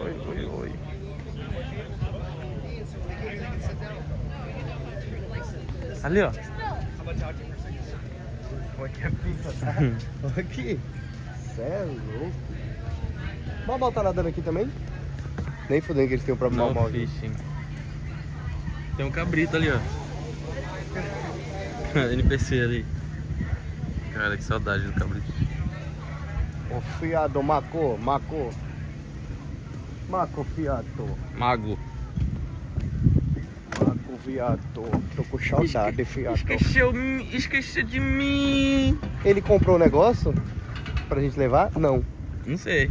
Oi. Ali, ó. Aqui. Cê é louco. O Mal tá nadando aqui também? Nem fudendo que eles têm o próprio Mal aqui. Fishing. Tem um cabrito ali, ó. NPC ali. Cara, que saudade do cabrito. O fiado, Maco, fiado. Mago. Maco, viado. Tô com saudade, fiado. Esqueceu de mim. Ele comprou um negócio pra gente levar? Não. Não sei.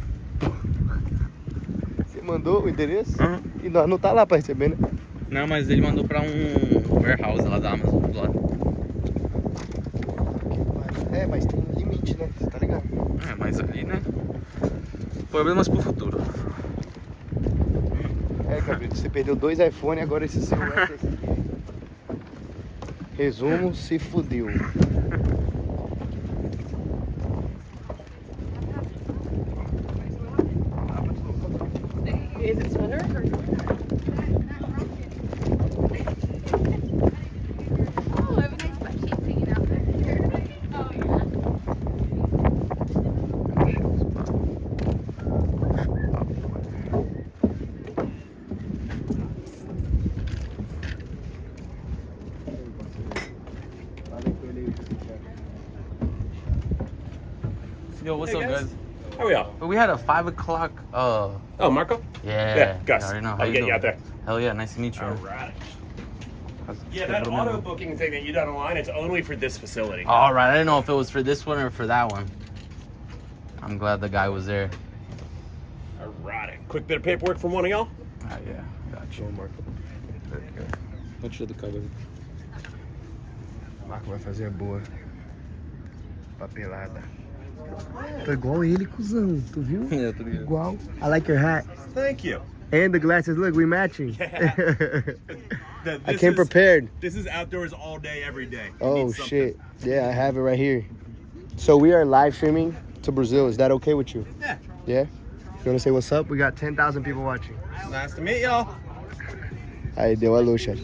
Você mandou o endereço? Uhum. E nós não tá lá pra receber, né? Não, mas ele mandou pra um warehouse lá da Amazon do lado. É, mas tem um limite, né? Você tá ligado? É, mas ali, né? Problemas pro futuro. É, Gabriel, você perdeu 2 iPhones, agora esse celular é esse aqui. Resumo, se fudeu. Is it sooner? Oh, I have a nice butt cheek hanging out there. Oh, yeah. Yo, what's up, guys? How are we all? We had a 5 o'clock. Oh, Marco? Yeah. Gus. I already know. How I'll you get doing? you out there. Hell yeah, nice to meet you. All right. Yeah, that auto booking thing that you done online, it's only for this facility. All right, I didn't know if it was for this one or for that one. I'm glad the guy was there. All right. Quick bit of paperwork from one of y'all. Yeah, got you. Marco. Pode tirar do cabelo. Marco vai fazer a boa. Papelada. Tô igual ele, cuzão. Tu viu? Yeah, tô ligado. Igual. I like your hat. Thank you. And the glasses, look, we matching. Yeah. I came prepared. This is outdoors all day, every day. You Oh, need something. shit. Yeah, I have it right here. So we are live streaming to Brazil. Is that okay with you? Yeah. Yeah? You want to say what's up? We got 10,000 people watching. Nice to meet y'all. Aí, deu alô, chat.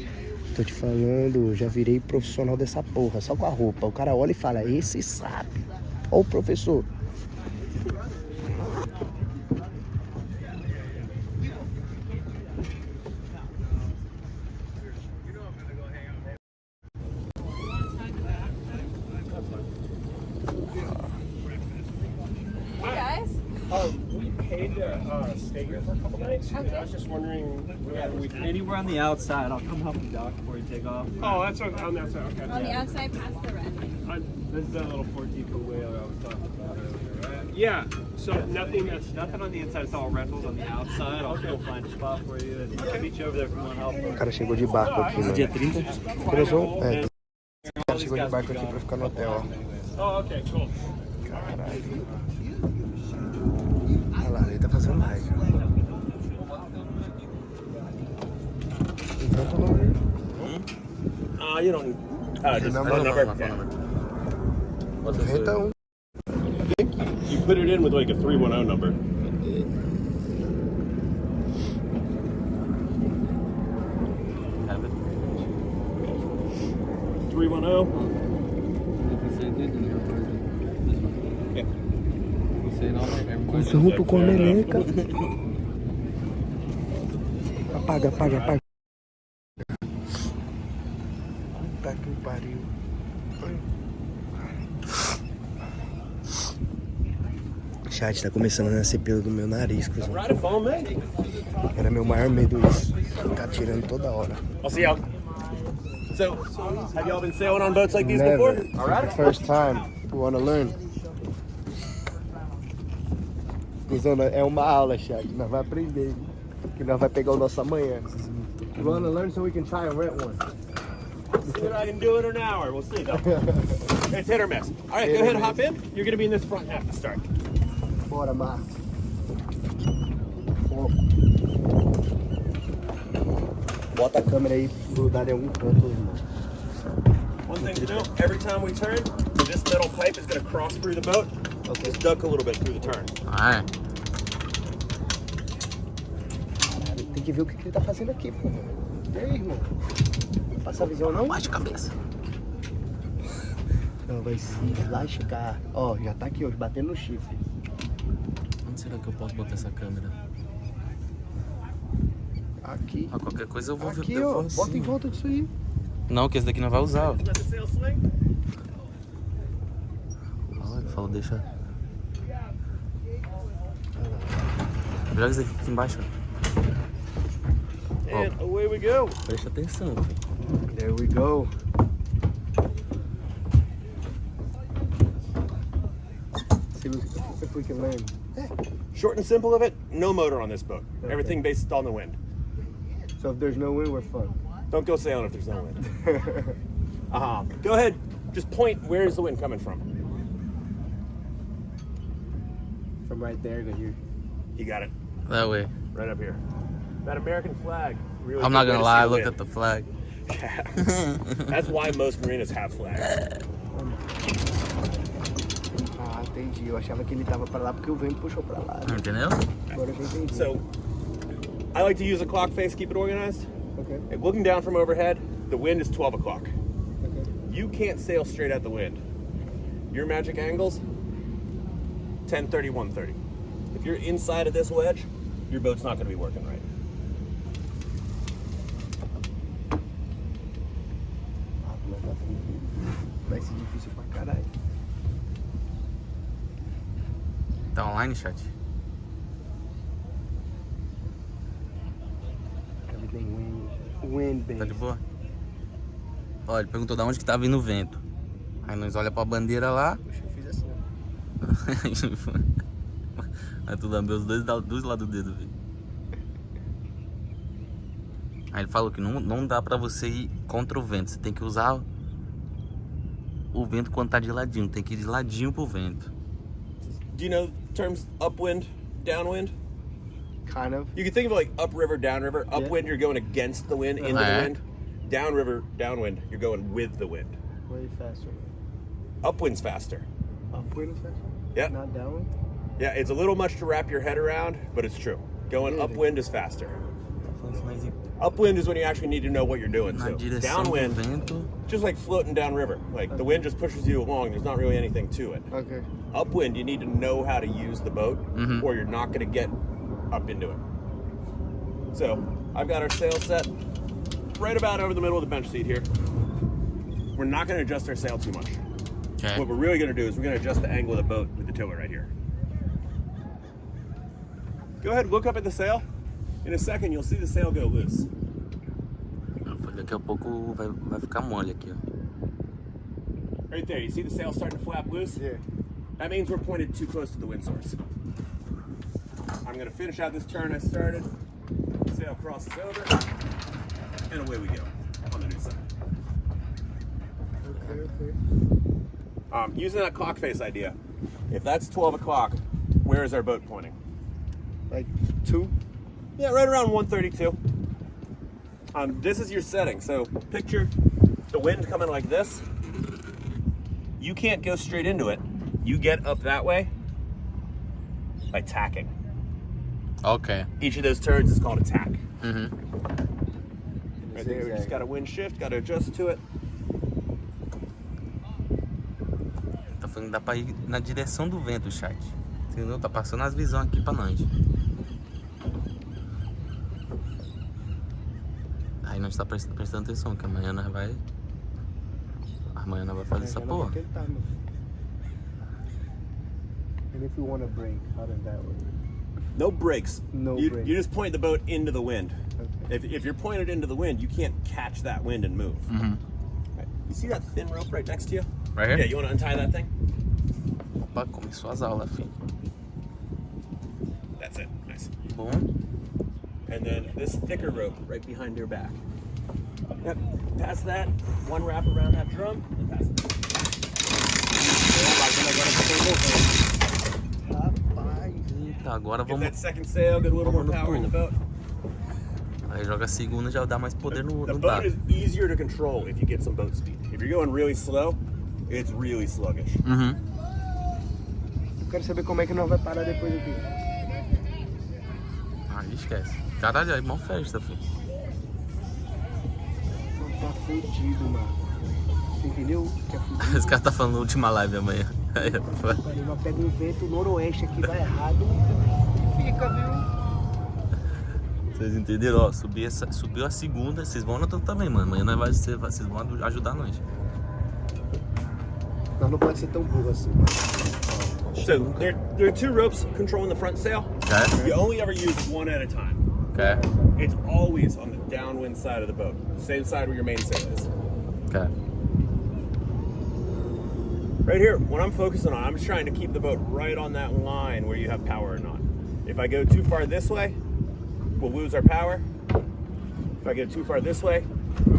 Tô te falando, já virei profissional dessa porra, só com a roupa. O cara olha e fala, esse sabe. Ó o professor. Hey, guys. We paid to stay here for a couple nights. And I was just wondering, Anywhere on the outside, I'll come help you dock before you take off. Oh, that's on the outside. Okay. On the outside, past the red. This is that little 14-foot whaler I was talking about earlier, right? Yeah. So nothing that's Nothing on the inside, it's all rentals on the outside. I'll go find a spot for you and I'll meet you over there if you want help. O cara chegou de barco aqui, mano. Dia 30? Cruzou? É. O cara chegou de barco aqui pra ficar no hotel, ó. Oh, okay, cool. Caralho. Olha lá, ele tá fazendo live. Então, tá bom. You don't need. Just number? phone number. Phone number. What's Então, You put it in with like a 310 number. Have it. 310. cuzão, tô com a meleca. Apaga, apaga, apaga. Puta que pariu. Chat, tá começando a nascer pelo do meu nariz, cuzão. Ride a phone, man. Era meu maior medo isso. Tá tirando toda hora. I'll see y'all. So, have y'all been sailing on boats like these Never. before? All For right. the first time. We wanna learn. Cuzão, é uma aula, chat. Nós vamos aprender. Que nós vamos pegar o nosso amanhã. We wanna learn so we can try and rent one. See if I can do it in an hour. We'll see, though. It's hit or miss. All right, Hit go or ahead and hop miss. in. You're going to be in this front half to start. Bora, Marcos. Bota a câmera aí grudada em algum canto, irmão. One thing to know, every time we turn, this metal pipe is going to cross through the boat. Okay. Just duck a little bit through the turn. Alright. que ver o que ele tá fazendo aqui, pô. E aí, irmão? Não passa a visão, não? Baixa a cabeça. Não, vai se lascar. Ó, já tá aqui hoje, batendo no chifre. Onde será que eu posso botar essa câmera? Aqui. Ah, qualquer coisa eu vou ver. Aqui, Eu ó. vou assim, Bota em volta disso aí. Não, que esse daqui não vai usar. Ó. Let the sail swing. Olha, ele falou, deixa. Joga isso aqui embaixo. And away we go. Presta atenção. There we go. See if we can land. Short and simple of it, no motor on this boat. Everything based on the wind. So if there's no wind, we're fucked. Don't go sailing if there's no wind. Go ahead, just point where's the wind coming from. From right there to here. You got it. That way. Right up here. That American flag. Really I'm good not way gonna to lie, see look wind. at the flag. Yeah. That's why most marinas have flags. Ah, entendi. Eu achava que ele tava pra lá porque o vento puxou pra lá. Né? Entendeu? Agora eu já entendi. So, I like to use a clock face, keep it organized. Okay. And looking down from overhead, the wind is 12 o'clock. Okay. You can't sail straight at the wind. Your magic angles, 10:30, 1:30. If you're inside of this wedge, your boat's not going to be working right. Vai ser difícil pra caralho. Tá online, chat? Everything wind Tá de based. boa? Olha, ele perguntou de onde que tá vindo o vento. Aí nós olha pra bandeira lá. Puxa, eu fiz assim, ó. Aí tu lambeu os dois lados do dedo, velho. Aí ele falou que não dá pra você ir contra o vento. Você tem que usar o vento quando tá de ladinho. Tem que ir de ladinho pro vento. Do you know terms upwind, downwind? Kind of. You can think of it like upriver, downriver. Upwind, you're going against the wind, into the Alright. wind. Downriver, downwind, you're going with the wind. Way faster. Upwind's faster. Upwind is faster? Yeah. Not downwind? Yeah, it's a little much to wrap your head around, but it's true. Going Really? upwind is faster. Tá falando assim, Upwind is when you actually need to know what you're doing. na So direção do downwind, vento. just like floating downriver. Like the wind just pushes you along. There's not really anything to it. Okay. Upwind, you need to know how to use the boat, Mhm. or you're not going to get up into it. So I've got our sail set right about over the middle of the bench seat here. We're not going to adjust our sail too much. Okay. What we're really going to do is we're going to adjust the angle of the boat with the tiller right here. Go ahead, look up at the sail. In a second, you'll see the sail go loose. Daqui a pouco vai ficar mole aqui, ó. Right there, you see the sail starting to flap loose? Yeah. That means we're pointed too close to the wind source. I'm going to finish out this turn I started. Sail crosses over, and away we go on the new side. Okay. Using that clock face idea, if that's 12 o'clock, where is our boat pointing? Like 2? Yeah, right around 132. This is your setting. So picture the wind coming like this. You can't go straight into it. You get up that way by tacking. Ok. Each of those turns is called a tack. Uhum. Right there, we just got to wind shift, got to adjust to it. Tá falando que dá pra ir na direção do vento, chat. Entendeu? Tá passando as visões aqui pra nós. Aí nós tá prestando atenção, que amanhã nós vai. Amanhã nós vai fazer essa porra. And if we want to break, how does that work? No brakes. No you, brakes. You just point the boat into the wind. Okay. If you're pointed into the wind, you can't catch that wind and move. Uhum. Right. You see that thin rope right next to you? Right here? Yeah, you want to untie that thing? Opa, começou as aulas, filho. That's it. Nice. Bom. And then this thicker rope right behind your back. Yep. Pass that. One wrap around that drum and pass it. Eita, agora Get vamos. that second sail, get a little more Vamos no power in the pulo. boat. Aí joga a segunda, já dá mais poder no The dado. boat is easier to control if you get some boat speed. If you're going really slow, it's really sluggish. Uhum. Eu quero saber como é que nós vai parar depois aqui. Aí. esquece. Caralho, é mó festa, filho. Tá fudido, mano. Você entendeu? Que é fudido. Esse cara tá falando última live amanhã. Mas pega um vento noroeste aqui, vai errado. Fica, viu? Vocês entenderam? Ó, subiu a segunda, vocês vão anotando também, mano. Amanhã vocês vão ajudar nós. Mas não pode ser tão burro assim. So there are two ropes controlling the front sail. Okay? You only ever use one at a time. Okay. It's always on the downwind side of the boat, same side where your main sail is. Okay. Right here, what I'm focusing on, I'm just trying to keep the boat right on that line where you have power or not. If I go too far this way, we'll lose our power. If I go too far this way,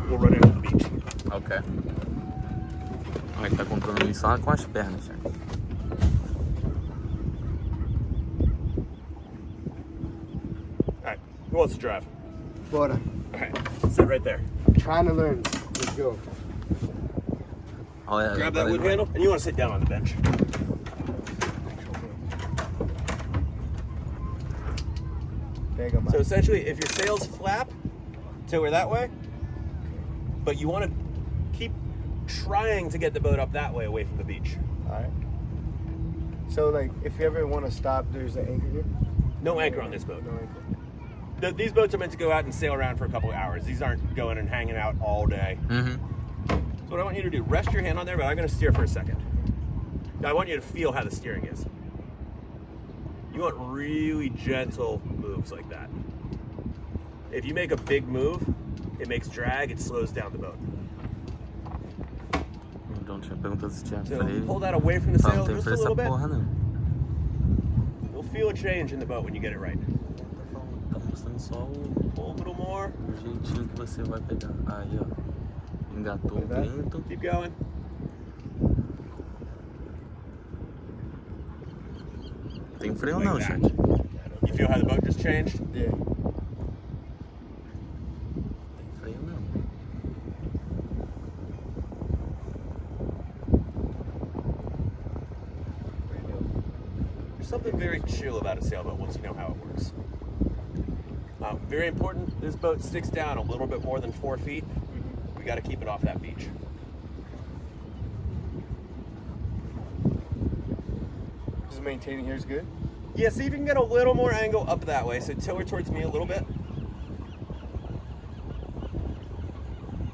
we'll run into the beach. Ok. Ó, ele tá controlando isso só com as pernas, gente. Alright, who wants to drive? Bora. Alright, sit right there. Trying to learn. Let's go. Olha, Grab that wood handle, and you want to sit down on the bench. Pega, mano. So essentially, if your sails flap, so we're that way, but you want to keep trying to get the boat up that way away from the beach. Alright. So, like, if you ever want to stop, there's an anchor here? No anchor on this boat. No anchor. These boats are meant to go out and sail around for a couple of hours. These aren't going and hanging out all day. Uhum. So what I want you to do, rest your hand on there, but I'm going to steer for a second. I want you to feel how the steering is. You want really gentle moves like that. If you make a big move, it makes drag, it slows down the boat. Então tinha perguntado se tinha So freio. pull that away from the Fala, sail não tem just a freio essa little bit. porra, não. You'll feel a change in the boat when you get it right. Tá mostrando só Pull a little more. o jeitinho que você vai pegar. Aí, ó. Engatou o vento. Keep going. Tem freio ou Like não, that. gente? You feel how the boat just changed? Yeah. Tem freio não. There's something very chill about a sailboat once you know how it works. Very important, this boat sticks down a little bit more than 4 feet. We got to keep it off that beach. Just maintaining here is good? Yeah, see if you can get a little more angle up that way. So tilt her towards me a little bit.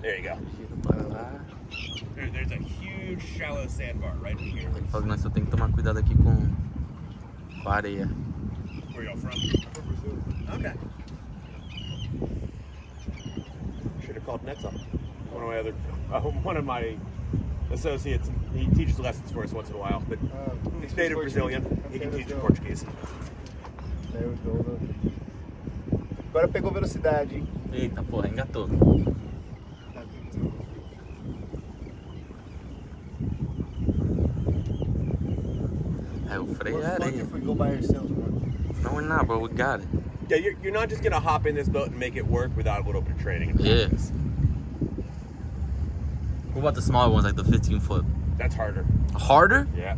There you go. Para lá. There's a huge shallow sandbar right in here. Ele falou que nós só tem que tomar cuidado aqui com a areia. Where y'all from? Okay. Should have called Nets up. One of my associates, he teaches lessons for us once in a while, but he's native Brazilian. He can teach you Portuguese. There we go. Agora pegou velocidade, hein? Eita porra, engatou. É, o freio é Fuck areia. if we go by ourselves, man. No, we're not, bro. We got it. Yeah, you're not just gonna hop in this boat and make it work without a little bit of training and Yeah. practice. What about the smaller ones, like the 15 foot? That's harder. Harder? Yeah.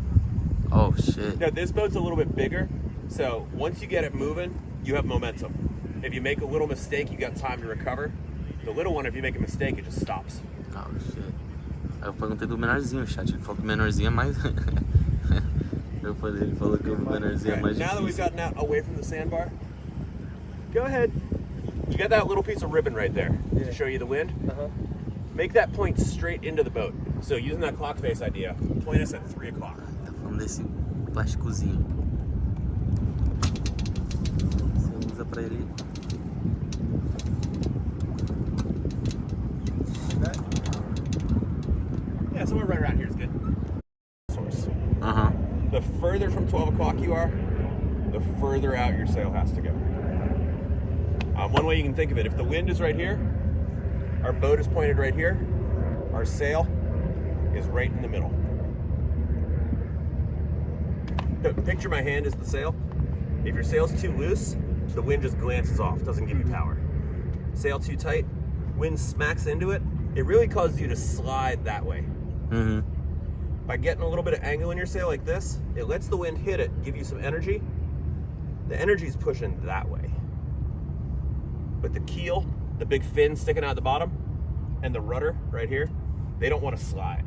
Oh, shit. Now this boat's a little bit bigger, so once you get it moving, you have momentum. If you make a little mistake, you got time to recover. The little one, if you make a mistake, it just stops. Oh, shit. Aí eu perguntei do menorzinho, chat. Ele falou que o menorzinho é mais... Ele falou que o menorzinho é Okay, mais now that we've difícil. gotten out away from the sandbar, go ahead. You got that little piece of ribbon right there Yeah. to show you the wind. Uh-huh. Make that point straight into the boat. So using that clock face idea, point us at 3 o'clock. Tá falando desse plásticozinho. Você usa pra ele... Yeah, somewhere right around here is good. Source. Aham. The further from 12 o'clock you are, the further out your sail has to go. One way you can think of it, if the wind is right here, our boat is pointed right here, our sail is right in the middle. So picture my hand as the sail. If your sail's too loose, the wind just glances off, doesn't give you power. Sail too tight, wind smacks into it, it really causes you to slide that way. Uhum. By getting a little bit of angle in your sail like this, it lets the wind hit it, give you some energy. The energy is pushing that way. But the keel, the big fin sticking out the bottom, and the rudder right here, they don't want to slide.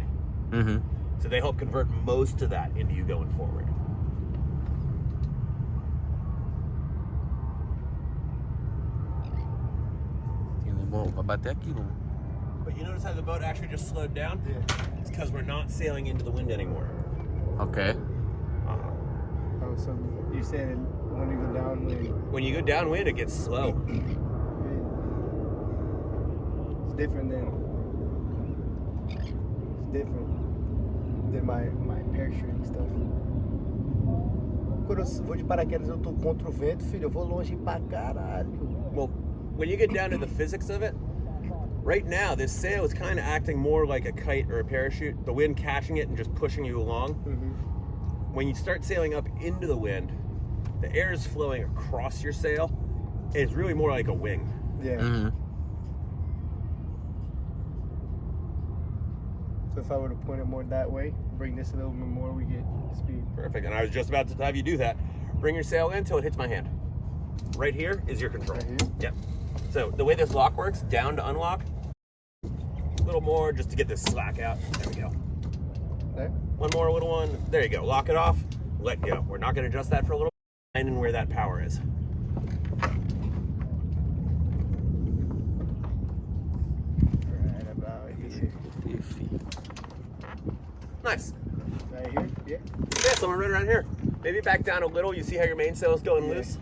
Uhum. So they help convert most of that into you going forward. Bom, vai bater aqui, vamos. But you notice how the boat actually just slowed down? Yeah. It's because we're not sailing into the wind anymore. Ok. Oh, so you said when you go downwind, When you go downwind, it gets slow. it's different than my parachute stuff. Quando eu vou de paraquedas, eu tô contra o vento, filho, eu vou longe pra caralho. Well, when you get down to the physics of it, right now this sail is kind of acting more like a kite or a parachute, the wind catching it and just pushing you along. Mm-hmm. When you start sailing up into the wind, the air is flowing across your sail. It's really more like a wing. Yeah. Uhum. So if I were to point it more that way, bring this a little bit more, we get speed. Perfect. And I was just about to have you do that. Bring your sail in until it hits my hand. Right here is your control. Right here? Yep. So the way this lock works, down to unlock, a little more just to get this slack out. There we go. There? One more little one. There you go. Lock it off. Let go. We're not going to adjust that for a little bit. And where that power is. Right about here. Nice. Right here? Yeah. Yeah, somewhere right around here. Maybe back down a little. You see how your mainsail is going loose?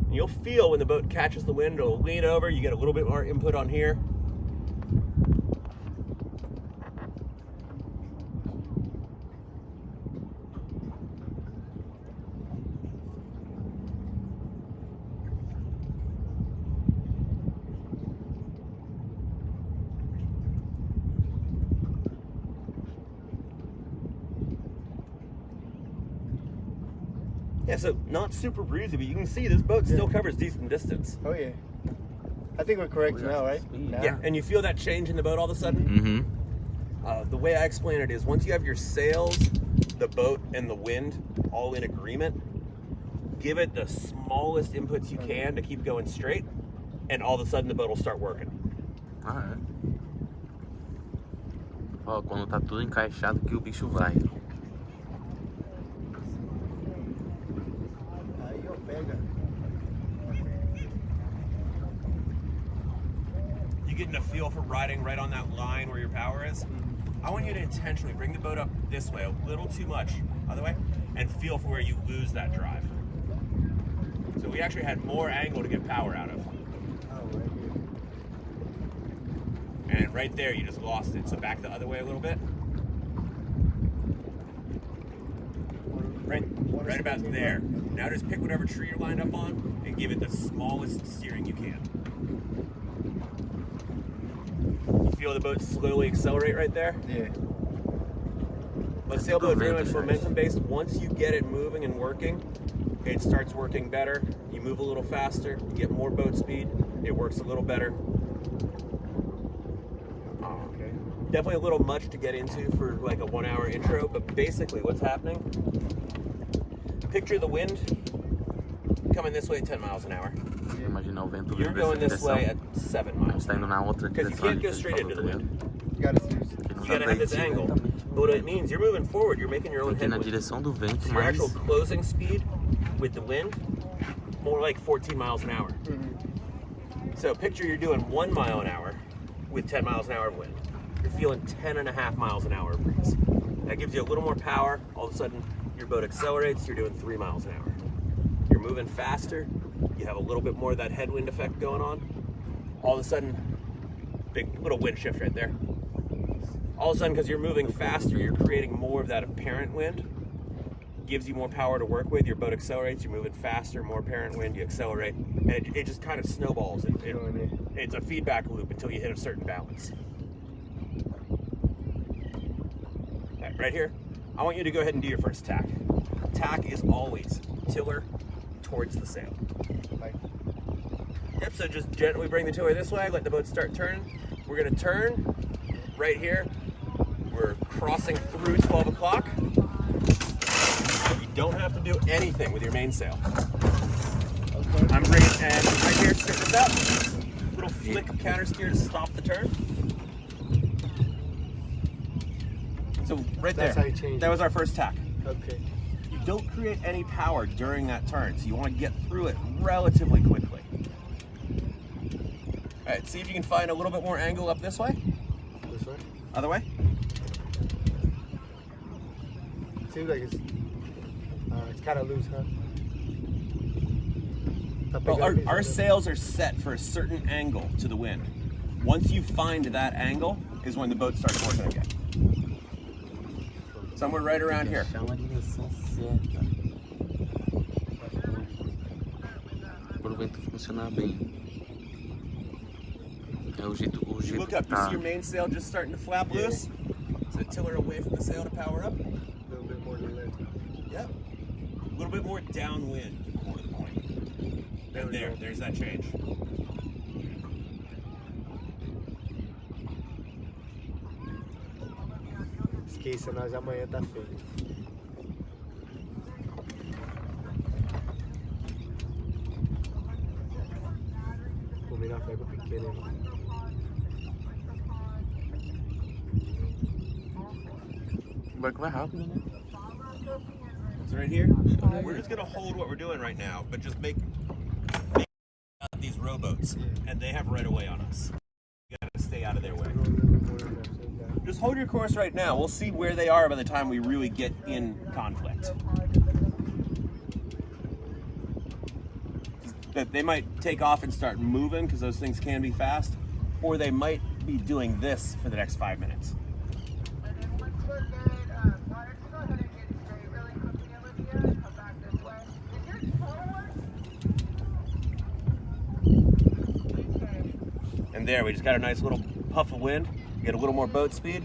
And you'll feel when the boat catches the wind, it'll lean over. You get a little bit more input on here. Yeah, so not super breezy, but you can see this boat still covers decent distance. Oh yeah. I think we're correct now, right? Now. Yeah, and you feel that change in the boat all of a sudden? Uhum. The way I explain it is once you have your sails, the boat, and the wind all in agreement, give it the smallest inputs you can to keep going straight, and all of a sudden the boat will start working. Ah, é. Ó, quando tá tudo encaixado que o bicho vai. Aí eu pego. You getting a feel for riding right on that line where your power is? I want you to intentionally bring the boat up this way, a little too much, other way, and feel for where you lose that drive. So we actually had more angle to get power out of. Oh, right here. And right there, you just lost it. So back the other way a little bit. Right about there. Now just pick whatever tree you're lined up on and give it the smallest steering you can. You feel the boat slowly accelerate right there? Yeah. But sailboat very much momentum based. Once you get it moving and working, it starts working better. You move a little faster, you get more boat speed, it works a little better. Okay. Definitely a little much to get into for like a 1 hour intro, but basically what's happening, picture the wind coming this way at 10 miles an hour. Imagina o vento You're vindo going dessa this way direção. at 7 A gente miles tá indo an na hour. outra Because you direção. can't go straight into the wind. You gotta use. You gotta have this angle. But what it means, you're moving forward, you're making your own Porque na headwind. direção do vento, So your mas actual closing speed with the wind, more like 14 miles an hour. So picture you're doing 1 mile an hour with 10 miles an hour of wind. You're feeling 10.5 miles an hour of breeze. That gives you a little more power. All of a sudden, your boat accelerates, you're doing 3 miles an hour. You're moving faster, you have a little bit more of that headwind effect going on. All of a sudden, big little wind shift right there. All of a sudden, because you're moving faster, you're creating more of that apparent wind. Gives you more power to work with. Your boat accelerates, you're moving faster, more apparent wind, you accelerate. And it just kind of snowballs. It's a feedback loop until you hit a certain balance. Right here, I want you to go ahead and do your first tack. Tack is always tiller towards the sail. Yep, so just gently bring the tiller this way, let the boat start turning. We're gonna turn right here. We're crossing through 12 o'clock. You don't have to do anything with your mainsail. Okay. I'm And right here, straighten this out. Little flick of counter steer to stop the turn. So right That's there, how you change that it. was our first tack. Okay. You don't create any power during that turn, so you want to get through it relatively quickly. All right, see if you can find a little bit more angle up this way. This way? Other way. Seems like it's kind of loose, huh? Tá Well, pegando our mesmo, né? sails are set for a certain angle to the wind. Once you find that angle is when the boat starts working again. Somewhere right around here. Chama a direção certa. Para o vento funcionar bem. É o jeito You look up, you see your mainsail just starting to flap loose. So tiller away from the sail to power up. A little bit more left. Yep. A little bit more downwind, more to the point. And there's that change. Esqueça, nós amanhã tá feito. Comer na pega pequena, irmão. O barco vai rápido, né? So right here, we're just gonna hold what we're doing right now, but just make out these rowboats, and they have right of way on us. You gotta stay out of their way. Just hold your course right now. We'll see where they are by the time we really get in conflict. That they might take off and start moving because those things can be fast, or they might be doing this for the next 5 minutes. And there, we just got a nice little puff of wind. Get a little more boat speed.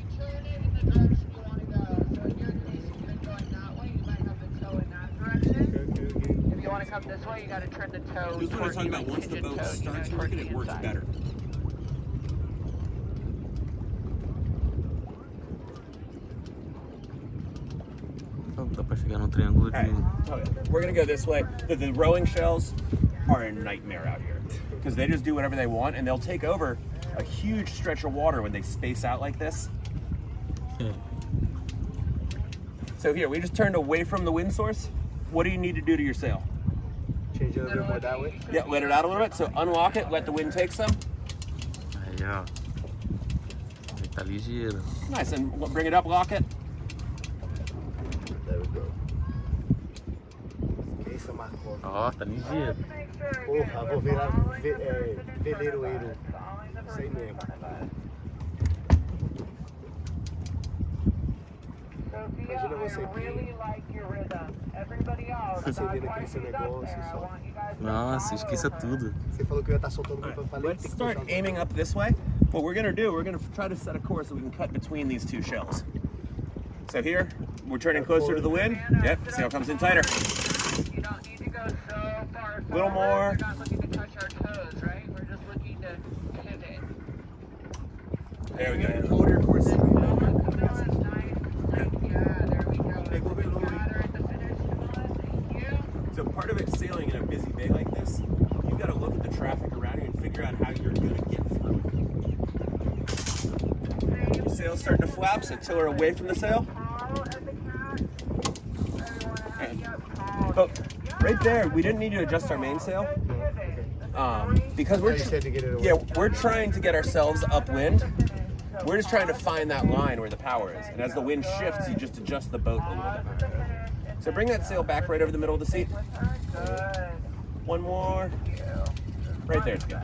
If you want to come this way, you got to turn the toe. This is what I'm talking about. Once the boat starts working, it works better. Oh, dá pra chegar no triângulo de... We're gonna go this way. The rowing shells are a nightmare out here because they just do whatever they want, and they'll take over a huge stretch of water when they space out like this. É. So here, we just turned away from the wind source. What do you need to do to your sail? Change it a little bit more that way. Yeah, let it out a little bit. So unlock it, let the wind take some. Aí, ó. Aí tá ligeiro. Nice, and bring it up, lock it. There we go. Esqueça, Marco. Ó, tá ligeiro. Porra, vou virar veleiroeiro. Isso aí mesmo. Imagina você aqui, acendendo aquele seu negócio só. Nossa, esqueça tudo. Você falou que eu ia estar soltando o eu falei. Let's start aiming up this way. What we're gonna do, we're gonna try to set a course so we can cut between these two shells. So here, we're turning closer to the wind. Yep, sail comes in tighter. You don't need to go so far. A little more. We're not looking to touch our toes, right? We're just looking to pivot. There we go. Hold your course. Yeah, there we go. Take a little bit lower. Gather at the finish. Thank you. So part of it sailing in a busy bay like this, you've got to look at the traffic around you and figure out how you're going to get through it. Your sail's starting to flap, so tiller away from the sail. But right there, we didn't need to adjust our mainsail. Because we're we're trying to get ourselves upwind. We're just trying to find that line where the power is. And as the wind shifts, you just adjust the boat a little bit. So bring that sail back right over the middle of the seat. One more. Right there, it's good.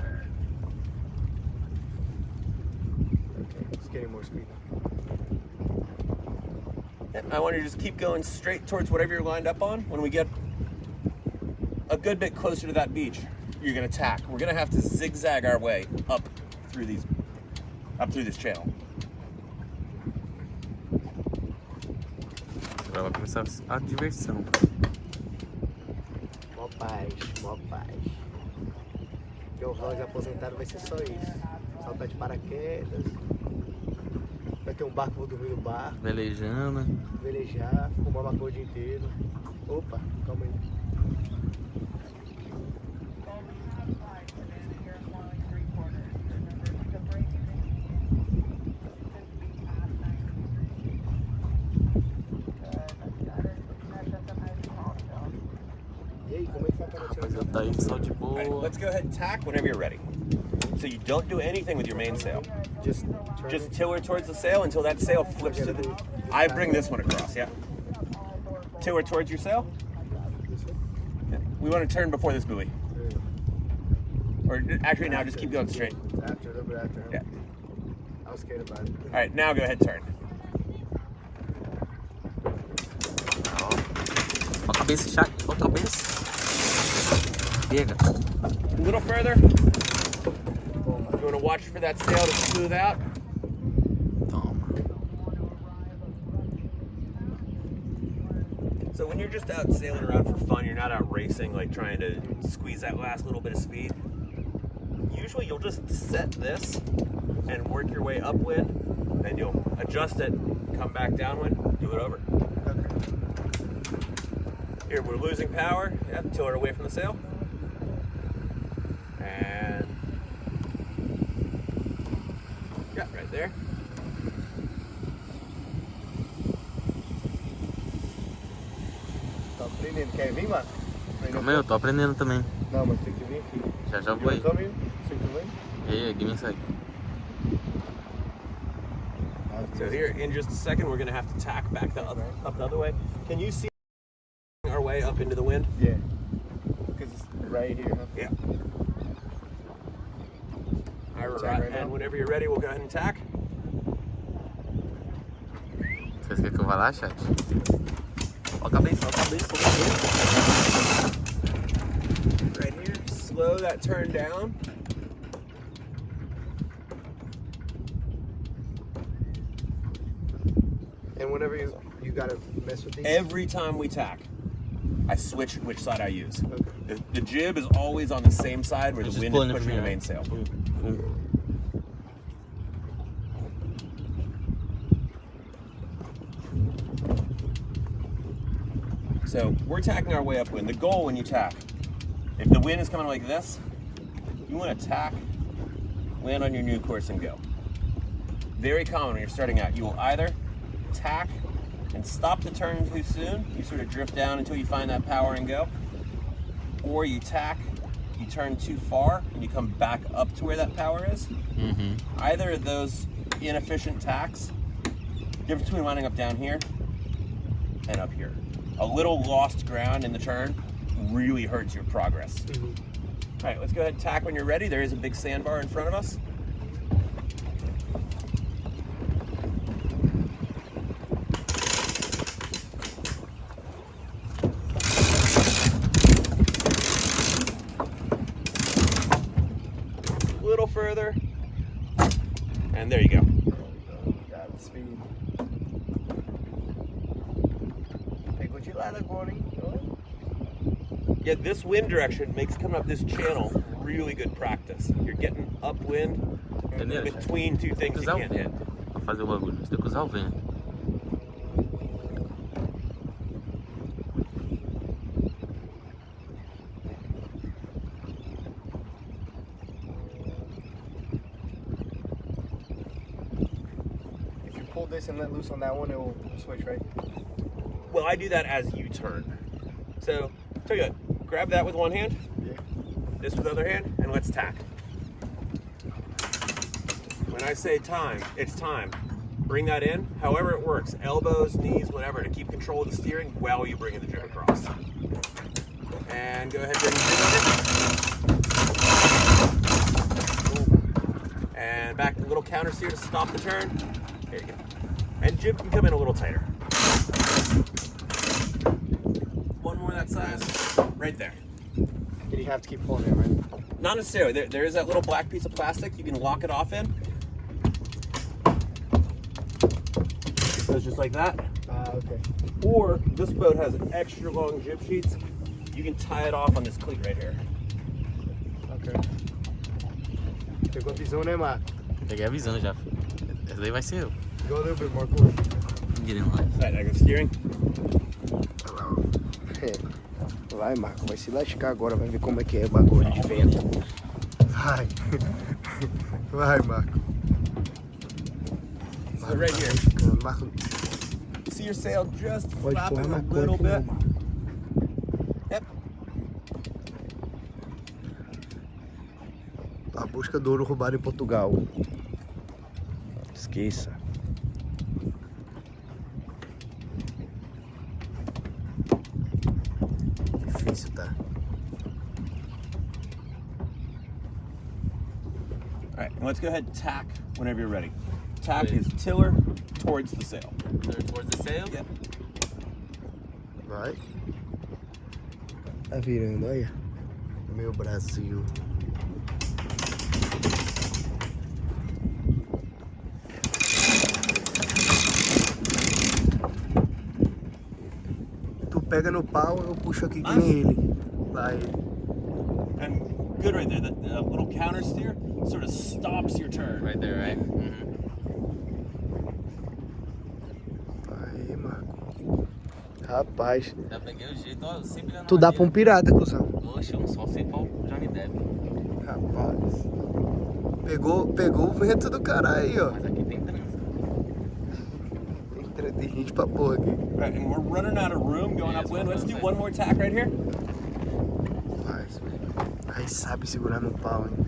It's getting more speed. Yep, I want you to just keep going straight towards whatever you're lined up on. When we get a good bit closer to that beach, you're gonna tack. We're gonna have to zigzag our way up through this channel. Agora vai começar a diversão. Mó paz, mó paz. Meu vlog aposentado vai ser só isso. Saltar de paraquedas. Vai ter um barco, vou dormir no barco. Velejando. Velejar, fumar maconha o dia inteiro. Opa, calma aí. Já tá aí só de All right, boa. let's go ahead and tack whenever you're ready. So you don't do anything with your mainsail. Just Just tiller towards the sail until that sail flips to the... I bring this one across, yeah. Tiller towards your sail. Yeah. We want to turn before this buoy. Or actually now, just keep going straight. After, a little bit after him. Yeah. I was scared about it. All right, now go ahead and turn. Ó a cabeça, chat. Ó a cabeça. Pega. A little further. You want to watch for that sail to smooth out. Toma. So when you're just out sailing around for fun, you're not out racing, like trying to squeeze that last little bit of speed. Usually you'll just set this and work your way upwind, and you'll adjust it, come back downwind, do it over. Here, we're losing power. Yep, tiller away from the sail. And yeah, right there. Tá aprendendo. Quer vir, mano? Calma aí, eu tô aprendendo também. Não, mas tem que vir aqui. Já You vou aí. wanna come here? So you can win? Yeah, give me a sec. So here, in just a second, we're gonna have to tack back up the other way. Can you see our way up into the wind? Yeah. Because it's right here, huh? Yeah. All Tack right, right now? and whenever you're ready, we'll go ahead and tack. Vocês querem que eu vá lá, chat? Ó a cabeça, ó a cabeça, ó a cabeça. Right here, slow that turn down. And whenever you gotta mess with these. Every time we tack, I switch which side I use. Okay. The jib is always on the same side where the Just wind pulling is it pushing the from here. mainsail. So we're tacking our way upwind. The goal when you tack, if the wind is coming like this, you want to tack, land on your new course and go. Very common when you're starting out. You will either tack and stop the turn too soon, you sort of drift down until you find that power and go, or you tack, you turn too far and you come back up to where that power is. Either of those inefficient tacks, difference between winding up down here and up here. A little lost ground in the turn really hurts your progress. All right, let's go ahead and tack when you're ready. There is a big sandbar in front of us. A little further, and there you go. Got the speed. Pegou de lado agora, hein? Yeah, this wind direction makes coming up this channel really good practice. You're getting upwind Entendeu? between two things you Cruzar o can't hit. vento pra fazer o bagulho. Você tem que cruzar o vento. If you pull this and let loose on that one, it will switch, right? Well, I do that as you turn. So, tell you what, grab that with one hand, Yeah. this with the other hand, and let's tack. When I say time, it's time. Bring that in, however it works, elbows, knees, whatever, to keep control of the steering while you bring the jib across. And go ahead and bring the jib under. And back to a little counter steer to stop the turn. There you go. And jib can come in a little tighter. One more that size, right there. And you have to keep pulling it, right? Not necessarily. There is that little black piece of plastic you can lock it off in. So it's just like that. Okay. Or this boat has extra long jib sheets. You can tie it off on this cleat right here. Ok. Pegou a visão, né, Marco? Peguei a visão já. Essa daí vai ser eu. Go a little bit more, Get in line. Right, I go steering. Vai, Marco, vai se lascar agora, vai ver como é que é o bagulho de vento. Vai. Vai, Marco. So right here, Marco, see your sail just pode flapping pôr a na little cor aqui, bit. não, Marco. Yep. A busca do ouro roubado em Portugal. Esqueça. Difícil, tá? All right, let's go ahead and tack whenever you're ready. Tack is tiller towards the sail. Towards the sail? Yep. Vai. Tá virando, olha. Meu Brasil. Tu pega no pau, eu puxo aqui que nem ele. Vai. And good right there. The little counter steer sort of stops your turn. Right there, right? Aí, Marco. Rapaz. Já peguei o jeito, ó, sempre na Tu dá pra um pirata, cuzão. Oxe, um só se for o Johnny Depp. Rapaz. Pegou o vento do caralho aí, ó. Mas aqui tem trânsito. Tem gente pra porra aqui. Right, and we're running out of room going upwind. Let's do one more tack right here. Rapaz. Aí sabe segurar no pau, hein.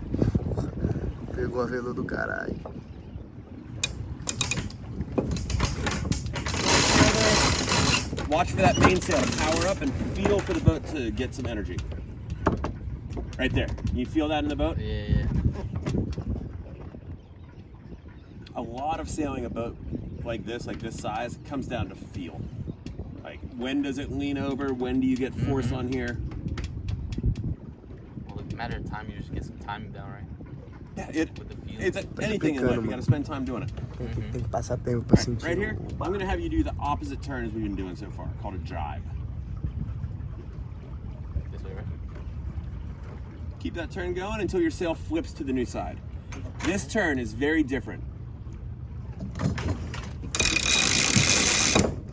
Porra. Pegou a velo do caralho. Watch for that mainsail to power up and feel for the boat to get some energy. Right there. You feel that in the boat? Yeah. A lot of sailing a boat like this size, comes down to feel. Like, when does it lean over? When do you get force on here? Well, it's a matter of time, you just get some timing down, right? Yeah, With the feel. it's anything in life. You got to spend time doing it. Tem que passar tempo pra sentir. Right here, I'm going to have you do the opposite turn as we've been doing so far, called a jibe. This way, right? Keep that turn going until your sail flips to the new side. This turn is very different.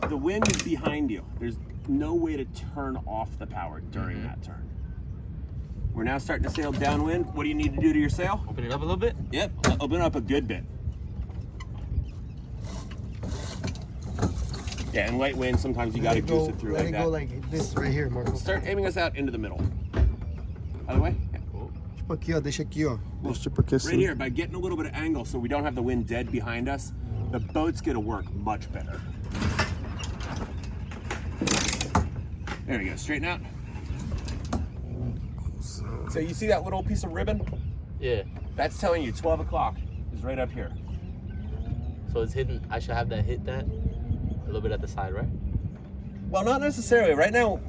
The wind is behind you. There's no way to turn off the power during that turn. We're now starting to sail downwind. What do you need to do to your sail? Open it up a little bit. Yep, open up a good bit. Yeah, and light wind, sometimes you got to goose it through like Let it that. go like this right here, Marco. Start aiming us out into the middle. Other way? Yeah. Tipo aqui, ó. Deixa aqui, ó. Deixa tipo aqui assim. Right here, by getting a little bit of angle so we don't have the wind dead behind us, the boat's gonna work much better. There we go, straighten out. So you see that little piece of ribbon? Yeah. That's telling you 12 o'clock is right up here. So it's hidden. I should have that hit that a little bit at the side, right? Well, not necessarily. Right now,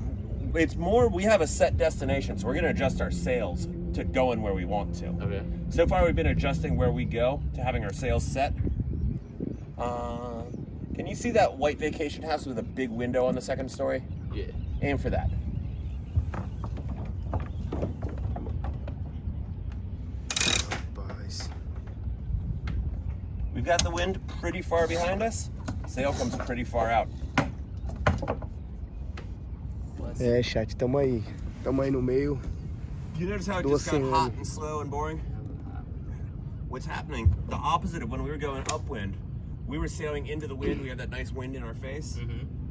it's more we have a set destination, so we're gonna adjust our sails to going where we want to. Okay. So far, we've been adjusting where we go to having our sails set. Can you see that white vacation house with a big window on the second story? Yeah. Aim for that. Rapaz. We've got the wind pretty far behind us. Sail comes pretty far out. É, chat, tamo aí. Tamo aí no meio. You notice how it Do just got a hot thing. and slow and boring? What's happening, the opposite of when we were going upwind, we were sailing into the wind, we had that nice wind in our face.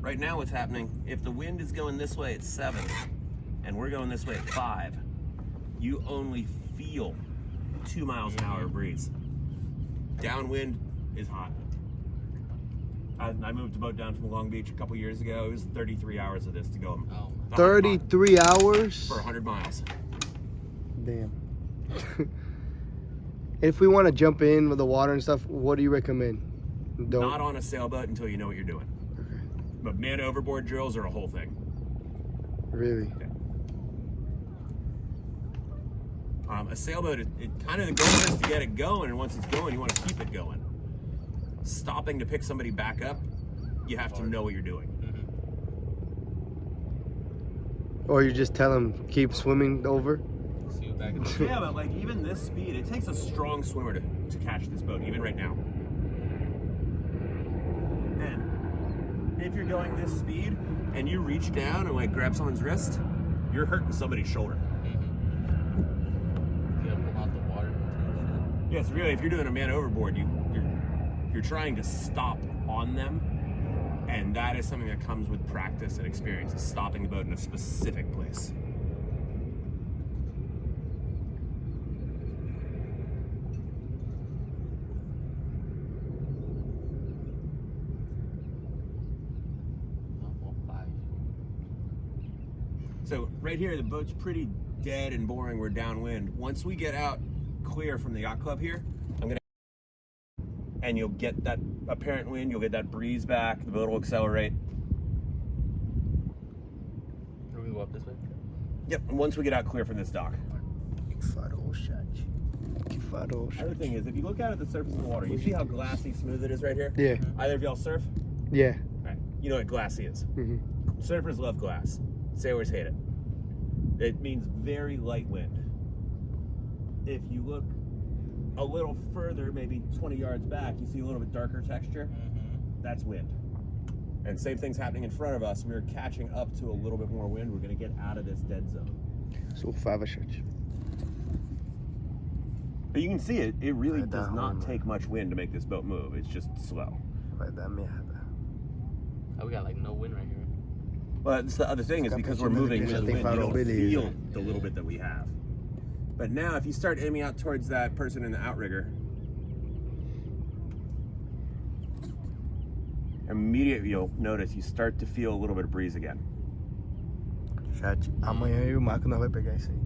Right now what's happening, if the wind is going this way at 7, and we're going this way at 5, you only feel 2 miles an hour breeze. Downwind is hot. I moved the boat down from Long Beach a couple years ago. It was 33 hours of this to go. Oh. 33 hours? For 100 miles. Damn. If we want to jump in with the water and stuff, what do you recommend? Don't. Not on a sailboat until you know what you're doing. But man overboard drills are a whole thing. Really? A sailboat, it kind of the goal is to get it going, and once it's going, you want to keep it going. Stopping to pick somebody back up, you have to know what you're doing. Or you just tell them, keep swimming over? See you back in the Yeah, but like even this speed, it takes a strong swimmer to catch this boat, even right now. And if you're going this speed and you reach down and like grab someone's wrist, you're hurting somebody's shoulder. You gotta pull out the water. Yeah, so really, if you're doing a man overboard, you're trying to stop on them, and that is something that comes with practice and experience, is stopping the boat in a specific place. So right here, the boat's pretty dead and boring. We're downwind. Once we get out clear from the yacht club here, and you'll get that apparent wind, you'll get that breeze back, the boat will accelerate. Are we go up this way? Yep, and once we get out clear from this dock. Que farol, chat. Que farol, Other chat. thing is, if you look out at the surface of the water, you see how glassy smooth it is right here? Yeah. Either of y'all surf? Yeah. All right. You know what glassy is. Mm-hmm. Surfers love glass. Sailors hate it. It means very light wind. If you look a little further, maybe 20 yards back, you see a little bit darker texture. That's wind. And same thing's happening in front of us. We're catching up to a little bit more wind. We're going to get out of this dead zone. Surfava, chat. But you can see it. It really Vai dar does not ruim, take much wind to make this boat move. It's just slow. Vai dar merda. Oh, we got like no wind right here. Well, that's the other thing is because we're moving with the wind, you don't feel the little bit that we have. But now, if you start aiming out towards that person in the outrigger, immediately you'll notice you start to feel a little bit of breeze again. Chat, amanhã eu e o Marco nós vai pegar isso aí.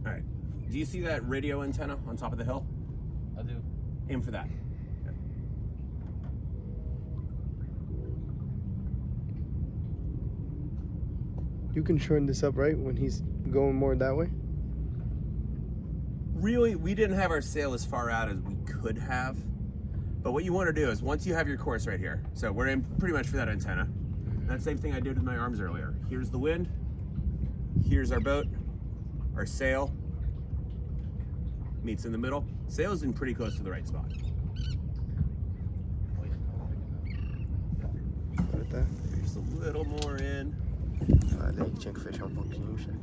All right. Do you see that radio antenna on top of the hill? I do. Aim for that. You can shorten this up, right? When he's going more that way? Really, we didn't have our sail as far out as we could have. But what you want to do is once you have your course right here, so we're in pretty much for that antenna. That same thing I did with my arms earlier. Here's the wind. Here's our boat. Our sail meets in the middle. Sail's in pretty close to the right spot. Agora tá. Just a little more in. Falei que tinha que fechar pouquinho, chat.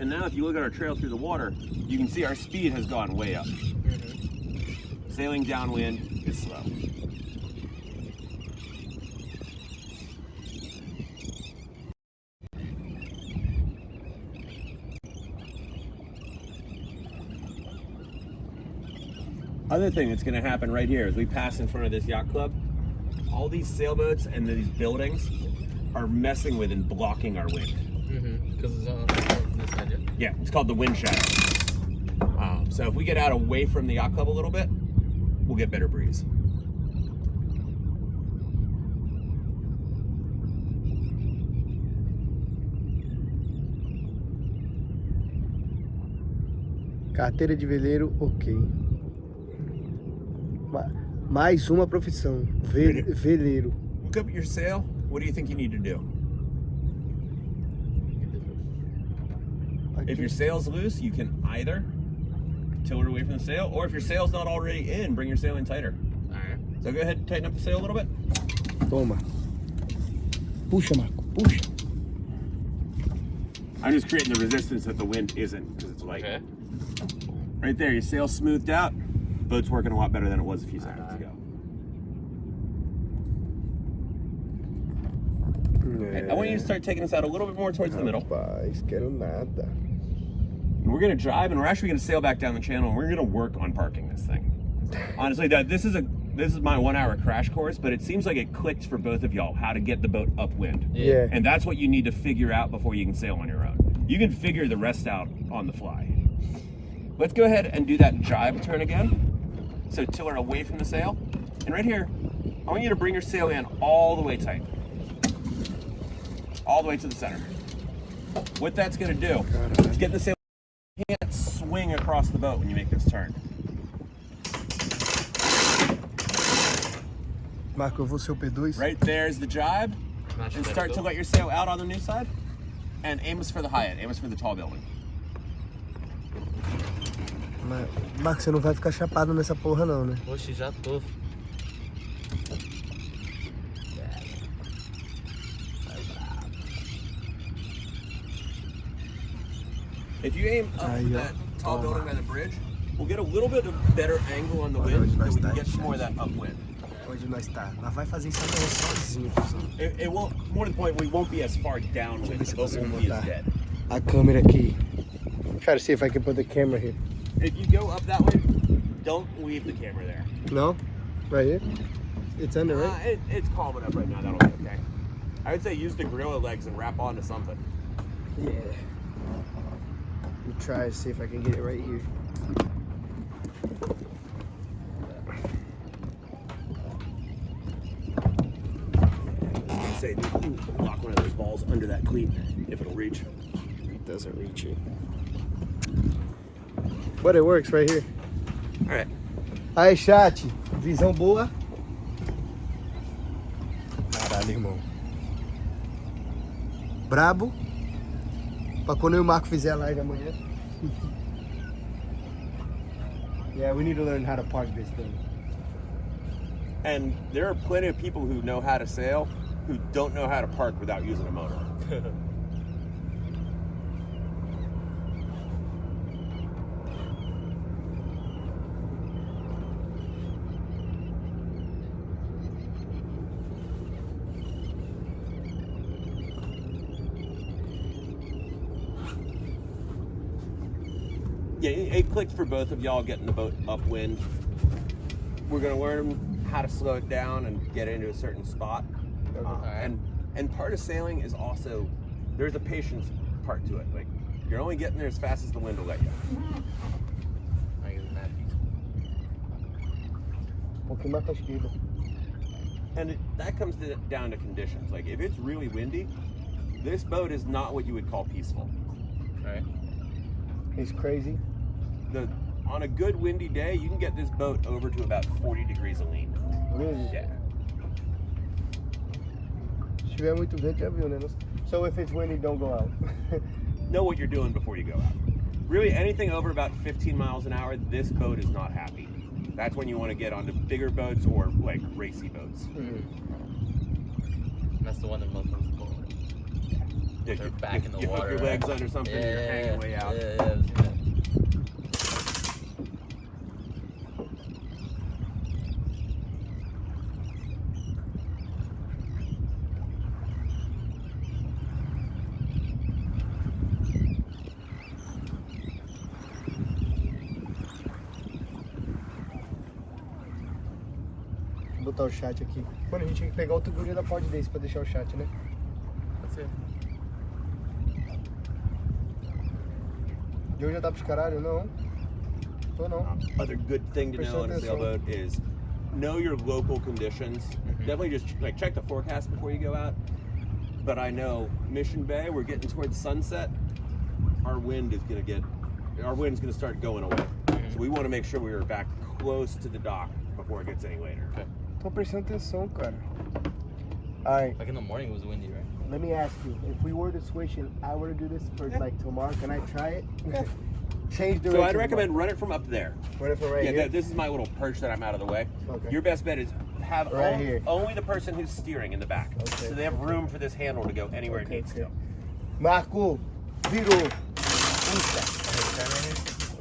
And now if you look at our trail through the water, you can see our speed has gone way up. Sailing downwind is slow. Other thing that's going to happen right here as we pass in front of this yacht club, all these sailboats and these buildings are messing with and blocking our wind. Because it's on this side, Yeah, it's called the wind shadow. So if we get out away from the yacht club a little bit, we'll get better breeze. Carteira de veleiro, ok. Mais uma profissão. Veleiro. Look up your sail. What do you think you need to do? If your sail's loose, you can either tilt it away from the sail, or if your sail's not already in, bring your sail in tighter. Alright. So go ahead and tighten up the sail a little bit. Toma. Puxa, Marco. Puxa. I'm just creating the resistance that the wind isn't because it's light. Okay. Right there, your sail's smoothed out. Boat's working a lot better than it was a few seconds ago. I want you to start taking us out a little bit more towards the middle. Rapaz, quero nada. And we're gonna drive, and we're actually gonna sail back down the channel, and we're gonna work on parking this thing. Honestly, Dad, this is my 1 hour crash course, but it seems like it clicked for both of y'all how to get the boat upwind. Yeah. And that's what you need to figure out before you can sail on your own. You can figure the rest out on the fly. Let's go ahead and do that jibe turn again. So tiller away from the sail. And right here, I want you to bring your sail in all the way tight. All the way to the center. What that's gonna do is get the sail, you can't swing across the boat when you make this turn. Marco, eu vou ser o P2. Right there's the jibe. And start to let your sail out on the new side. And aim us for the Hyatt, aim us for the tall building. Mas, Marco, você não vai ficar chapado nessa porra não, né? Oxe, já tô. If you aim up for that tall building by the bridge, we'll get a little bit of better angle on the wind so we can get some more of that upwind. Onde nós tá? Nós vai fazer isso amanhã sozinho, pessoal. It won't, more to the point, we won't be as far downwind, the boat won't be as dead. a câmera aqui. Try to see if I can put the camera here. If you go up that way, don't leave the camera there. No? Right here? It's under, right? It's calm enough right now. That'll be okay. I would say use the gorilla legs and wrap onto something. Yeah. Let me try to see if I can get it right here. I'd say lock one of those balls under that cleat if it'll reach. It doesn't reach it. But it works right here. All right. Aí, chat. Visão boa. Caralho, irmão. Brabo. Pra quando eu e o Marco fizer a live amanhã. Yeah, we need to learn how to park this thing. And there are plenty of people who know how to sail who don't know how to park without using a motor. Yeah, it clicked for both of y'all getting the boat upwind. We're gonna learn how to slow it down and get into a certain spot. And part of sailing is also, there's a patience part to it. Like, you're only getting there as fast as the wind will let you. pouquinho mais pra esquerda. And that comes down to conditions. Like, if it's really windy, this boat is not what you would call peaceful. Right. It's crazy. On a good windy day, you can get this boat over to about 40 degrees of lean. Really? Yeah. Se tiver muito vento, já viu, né? So if it's windy, don't go out. Know what you're doing before you go out. Really, anything over about 15 miles an hour, this boat is not happy. That's when you want to get onto bigger boats or like racy boats. That's the one that most ones go. Yeah, They're back in the you water. hook your legs under something, you're hanging way out. Yeah. Vou botar o chat aqui. Mano, a gente tinha que pegar outro guri da pod desse pra deixar o chat, né? Pode ser. E hoje já tá pros caralho? Não. Tô não. Other good thing to know on a sailboat is know your local conditions. Definitely just like check the forecast before you go out. But I know Mission Bay, we're getting towards sunset. Our wind's gonna start going away. So we want to make sure we are back close to the dock before it gets any later. Okay. Tô prestando atenção, cara. Alright, Like in the morning it was windy, right? let me ask you. If we were to switch and I were to do this for like tomorrow, can I try it? Change direction. So I'd recommend run it from up there. Run it from right here? This is my little perch that I'm out of the way. Okay. Your best bet is have Right here. only the person who's steering in the back. Okay. So they have room for this handle to go anywhere it Okay, needs okay. to. Marco, virou. Puxa.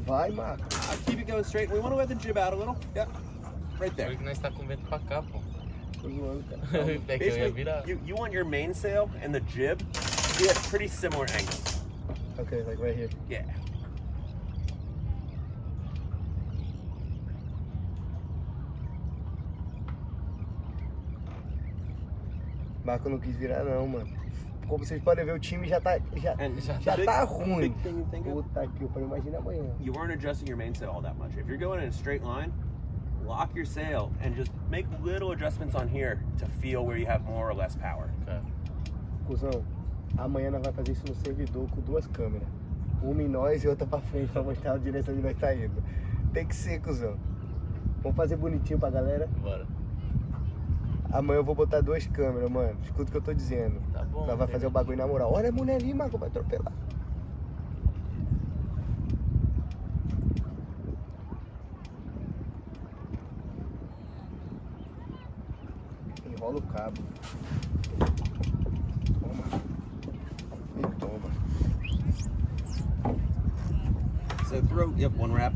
Vai, Marco. Keep it going straight. We want to let the jib out a little. Yep. Right there. Olha que nós tá com vento pra cá, pô. Tô zoando, cara. É que eu ia virar. Basically, you want your mainsail and the jib to be at pretty similar angles. Okay, like right here. Yeah. Marco não quis virar não, mano. Como vocês podem ver, o time já tá, já tá ruim. Big thing you think of, Puta que pariu, imagina amanhã. you aren't adjusting your mainsail all that much. If you're going in a straight line, lock your sail and just make little adjustments on here to feel where you have more or less power. Okay. Cusão, amanhã nós vamos fazer isso no servidor com duas câmeras. Uma em nós e outra pra frente pra mostrar a direção onde nós tá indo. Tem que ser, cuzão. Vamos fazer bonitinho pra galera. Bora. Amanhã eu vou botar duas câmeras, mano. Escuta o que eu tô dizendo. Tá bom. Nós vai fazer o bagulho na moral. Olha a mulher ali, Marco, vai atropelar. Enrola o cabo. Toma. E toma. So throw, one wrap.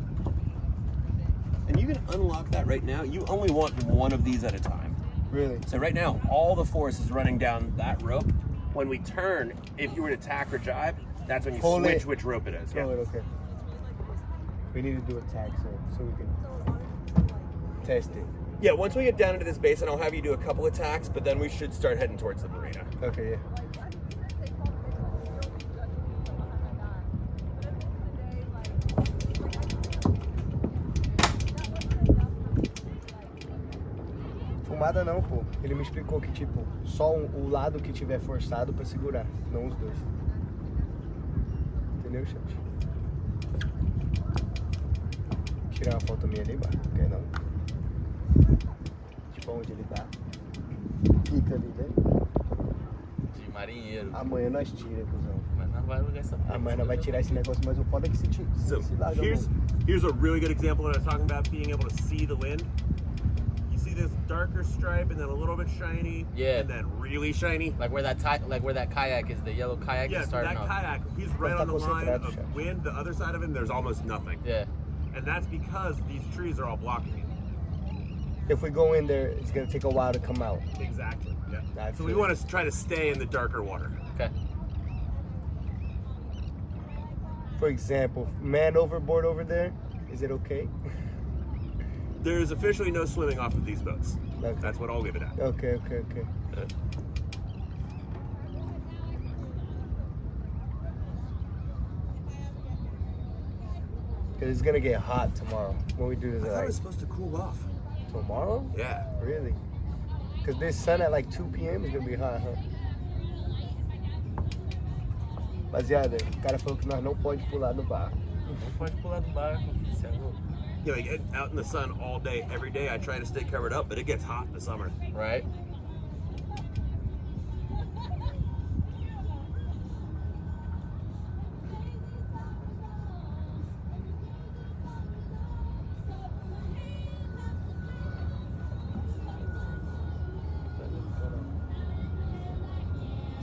And you can unlock that right now. You only want one of these at a time. Really? So right now, all the force is running down that rope. When we turn, if you were to tack or jibe, That's when you Pull switch it. which rope it is. Yeah. Oh, okay. We need to do a tag so we can test it. Yeah, once we get down into this basin, I'll have you do a couple of tacks, but then we should start heading towards the marina. Okay, yeah. Fumada não, pô. Ele me explicou que, tipo, só o lado que tiver forçado pra segurar, não os dois. Entendeu, chat? Tirar uma foto minha ali embaixo, não quer não? Tipo, onde ele tá. Fica ali, né? De marinheiro. Amanhã nós tira, cuzão. Mas não vai alugar essa porra. Amanhã nós vai tirar esse negócio, mas o foda é que se So larga here's a really good example that I was talking about being able to see the wind. You see this darker stripe and then a little bit shiny, Yeah. and then really shiny. Like where that kayak is, the yellow kayak Yeah, is so starting that off. kayak, he's right Está on the line concentrado, of chefe. wind. The other side of him, there's almost nothing. Yeah. And that's because these trees are all blocking it. If we go in there, it's gonna take a while to come out. Exactly. Yeah. I So we feel want to try to stay in the darker water. Okay. For example, man overboard over there, is it okay? There's officially no swimming off of these boats. Okay. That's what I'll leave it at. Okay. Cause it's gonna get hot tomorrow when we do this. I thought it Like, was supposed to cool off. tomorrow? Yeah. Really? Cause this sun at like 2 p.m. is gonna be hot, huh? Rapaziada, o cara falou que nós não pode pular no barco. Não pode pular do barco, filho, cê é louco. You know, like, out in the sun all day, every day, I try to stay covered up, but it gets hot in the summer. Right?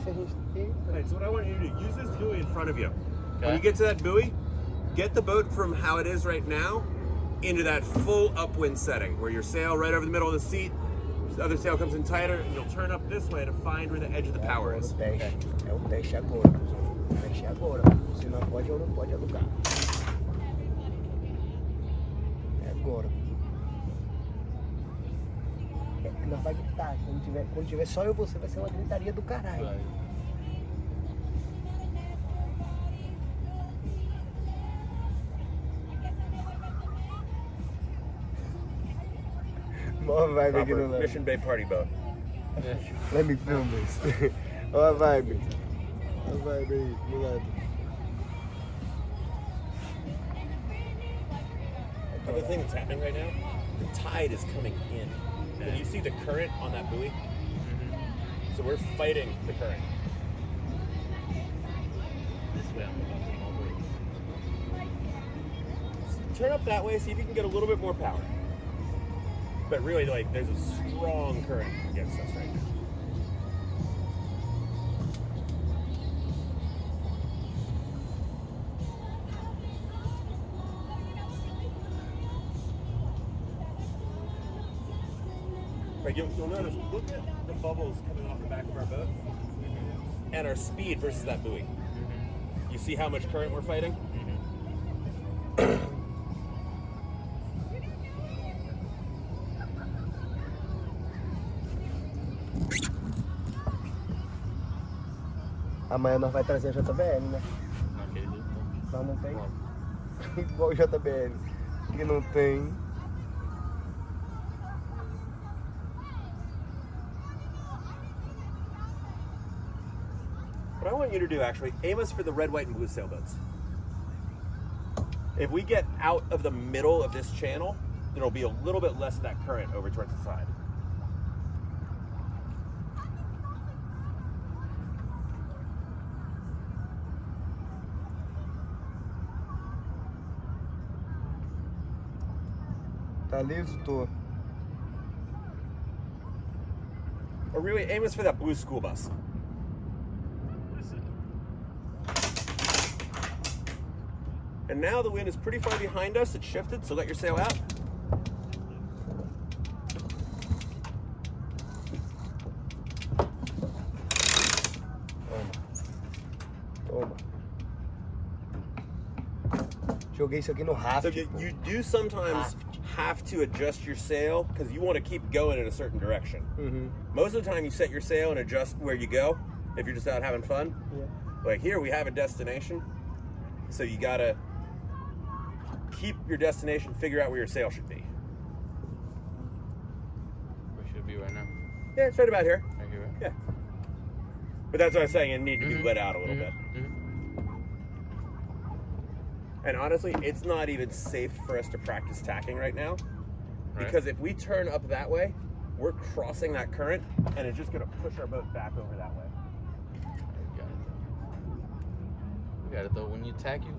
Se a gente tem. Right, so what I want you to do, use this buoy in front of you. When Okay. you get to that buoy, get the boat from how it is right now into that full upwind setting, where your sail right over the middle of the seat, the other sail comes in tighter, and you'll turn up this way to find where the edge of the power is. É o teste agora, cuzão. O teste agora. Se não pode ou não pode alugar. É agora. Nós vai gritar. Quando tiver só eu e você, vai ser uma gritaria do caralho. Vai. Mó vibe aqui Proper no lado. Mission Bay party boat. Yeah. Let me film this. Olha a vibe. Olha a vibe aí, do lado. The thing that's happening right now, the tide is coming in. And you see the current on that buoy? So we're fighting the current. This way I'm going all the way. Turn up that way, see if you can get a little bit more power. But really, like, there's a strong current against us right now. Right, you'll notice, look at the bubbles coming off the back of our boat and our speed versus that buoy. You see how much current we're fighting? Amanhã nós vai trazer a JBL, né? Não acredito. Nós não tem. Igual o JBL. Que não tem. What I want you to do, actually, aim us for the red, white, and blue sailboats. If we get out of the middle of this channel, there'll be a little bit less of that current over towards the side. Tá liso? Tô. Or really, aim us for that blue school bus. And now the wind is pretty far behind us. It's shifted, so let your sail out. Toma. joguei isso aqui no raft. So you do sometimes have to adjust your sail because you want to keep going in a certain direction. Most of the time you set your sail and adjust where you go if you're just out having fun. Yeah. Like here we have a destination, so you gotta keep your destination, figure out where your sail should be. Where should it be right now? Yeah, it's right about here. Right here, right? Yeah. But that's what I was saying, it need to be let out a little bit. And honestly, it's not even safe for us to practice tacking right now. Right. Because if we turn up that way, we're crossing that current and it's just gonna push our boat back over that way. You got it though. When you tack, you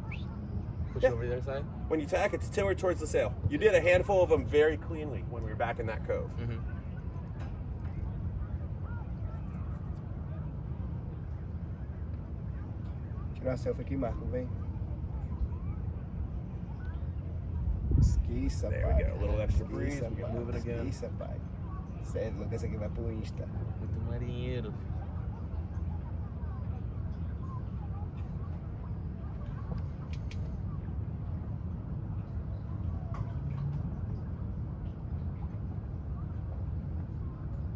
push Yeah. over to the other side. When you tack, it's tiller towards the sail. You did a handful of them very cleanly when we were back in that cove. Tirar a selfie aqui, Marco, vem. Esqueça, There pai. we go. A little extra breeze. Esqueça, We get pai. moving again. Esqueça, pai. Sério, Lucas, esse aqui vai pro Insta. Muito marinheiro.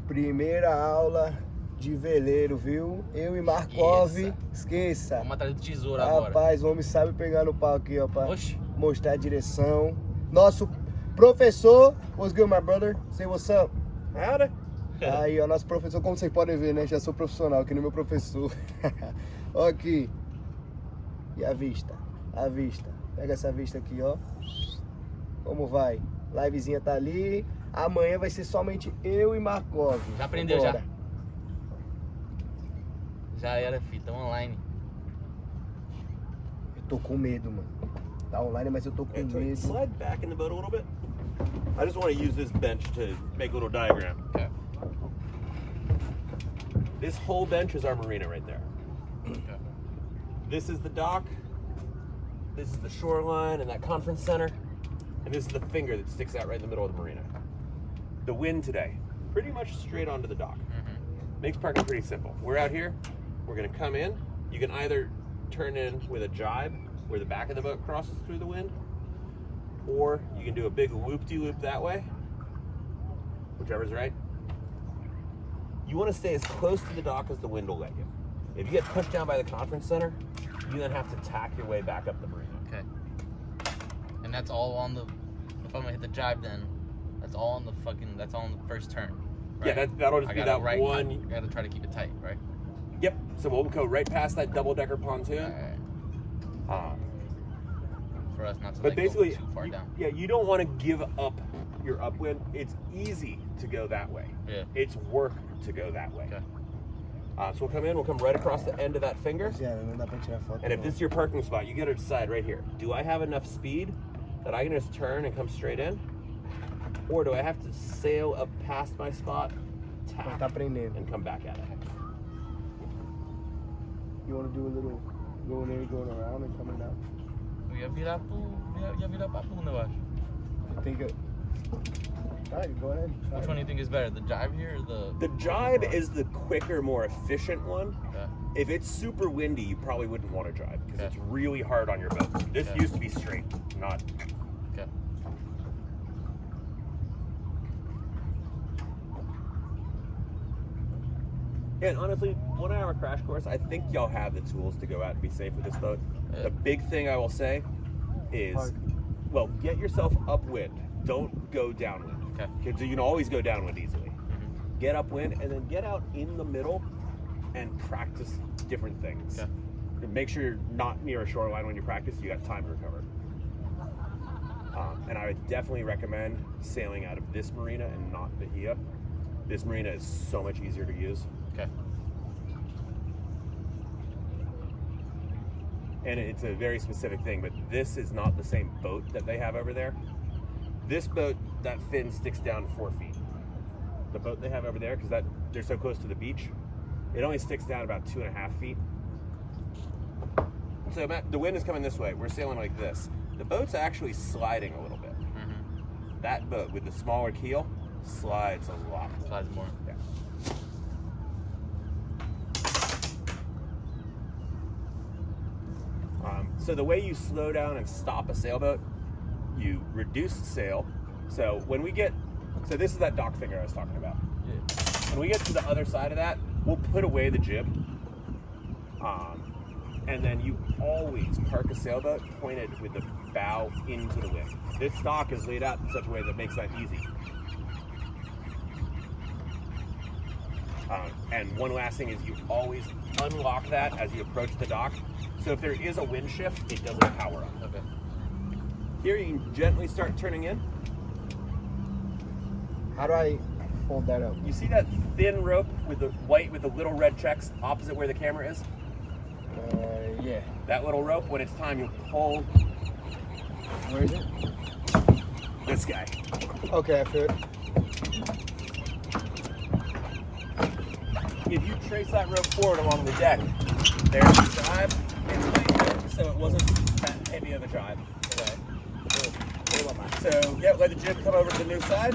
Primeira aula de veleiro, viu? Eu e Markov, esqueça. Vamos atrás do tesouro agora. Rapaz, o homem sabe pegar no pau aqui, ó, pra Oxi. mostrar a direção. Nosso professor, what's good, my brother? Say what's up. Howdy. Aí, ó, nosso professor, como vocês podem ver, né? Já sou profissional, aqui no meu professor. Ó aqui. E a vista? A vista. Pega essa vista aqui, ó. Como vai? Livezinha tá ali. Amanhã vai ser somente eu e Markov. Já aprendeu, Vambora. Já era, filho. Tamo online. Eu tô com medo, mano. Tá online, mas eu tô com And so medo. slide back in the boat a little bit. I just want to use this bench to make a little diagram. Okay. This whole bench is our marina right there. Okay. This is the dock. This is the shoreline and that conference center. And this is the finger that sticks out right in the middle of the marina. The wind today, pretty much straight onto the dock. Makes parking pretty simple. We're out here, we're gonna come in. You can either turn in with a jibe, where the back of the boat crosses through the wind, or you can do a big loop-de-loop that way, whichever's right. You wanna stay as close to the dock as the wind will let you. If you get pushed down by the conference center, you then have to tack your way back up the marina. Okay. And that's all on the. If I'm gonna hit the jibe, then that's all on the fucking. That's all on the first turn. Right? Yeah, that'll just I be gotta that one. I gotta try to keep it tight, right? Yep. So we'll go right past that double-decker pontoon. Alright. For us not to But like, basically, go too far down. yeah, you don't want to give up your upwind. It's easy to go that way. Yeah. It's work to go that way. Okay. So we'll come in, we'll come right across the end of that finger. Já, não dá pra tirar foto. And if não. this is your parking spot, you got to decide right here. Do I have enough speed that I can just turn and come straight in? Or do I have to sail up past my spot, Mas tap, tá aprendendo. and come back at it? You wanna do a little going in, going around and coming down? Eu ia virar pra bunda, eu acho. You think it... Alright, go ahead. Which one do you think is better, the jibe here or the? The jibe is the quicker, more efficient one. Okay. If it's super windy, you probably wouldn't want to drive because Okay. it's really hard on your boat. This Okay. used to be straight, not. Okay. And honestly, 1 hour crash course, I think y'all have the tools to go out and be safe with this boat. Yeah. The big thing I will say is, well, get yourself upwind. Don't go downwind. Okay. Because you can always go downwind easily. Get upwind and then get out in the middle and practice different things. Okay. And make sure you're not near a shoreline when you practice. You got time to recover. And I would definitely recommend sailing out of this marina and not Bahia. This marina is so much easier to use. Okay. And it's a very specific thing, but this is not the same boat that they have over there. This boat, that fin sticks down 4 feet. The boat they have over there, because they're so close to the beach, it only sticks down about 2.5 feet. So Matt, the wind is coming this way. We're sailing like this. The boat's actually sliding a little bit. That boat with the smaller keel slides a lot. Slides more. Yeah. So the way you slow down and stop a sailboat, you reduce the sail. So when we get, so this is that dock finger I was talking about. Yeah. When we get to the other side of that, we'll put away the jib. And then you always park a sailboat pointed with the bow into the wind. This dock is laid out in such a way that makes that easy. And one last thing is you always unlock that as you approach the dock. So if there is a wind shift, it doesn't power up. Okay. Here you can gently start turning in. How do I hold that up? You see that thin rope with the white with the little red checks opposite where the camera is? Yeah. That little rope, when it's time, you pull Where is it? this guy. Okay, I feel it. If you trace that rope forward along the deck, there's the jibe. It's light, so it wasn't that heavy of a jibe. Okay. So, yeah, let the jib come over to the new side.